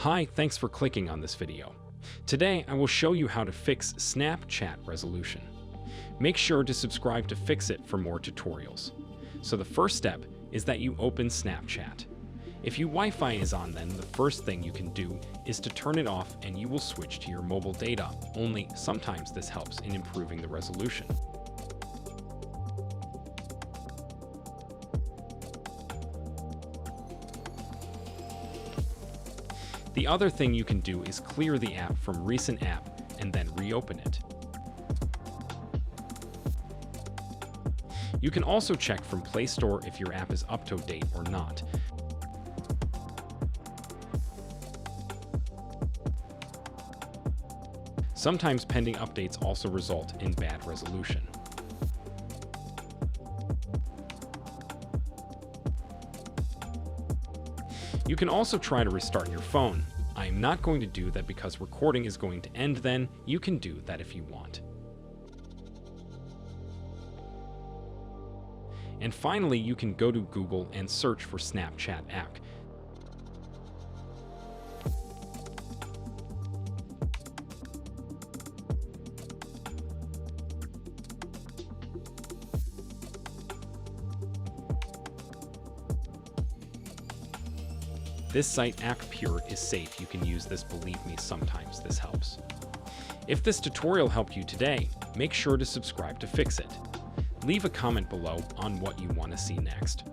Hi, thanks for clicking on this video. Today, I will show you how to fix Snapchat resolution. Make sure to subscribe to fix it for more tutorials. So the first step is that you open Snapchat. If your Wi-Fi is on, then the first thing you can do is to turn it off and you will switch to your mobile data. Only sometimes this helps in improving the resolution. The other thing you can do is clear the app from recent app and then reopen it. You can also check from Play Store if your app is up to date or not. Sometimes pending updates also result in bad resolution. You can also try to restart your phone. I am not going to do that because recording is going to end then. You can do that if you want. And finally, you can go to Google and search for Snapchat app. This site, AppPure, is safe. You can use this, believe me, sometimes this helps. If this tutorial helped you today, make sure to subscribe to fix it. Leave a comment below on what you want to see next.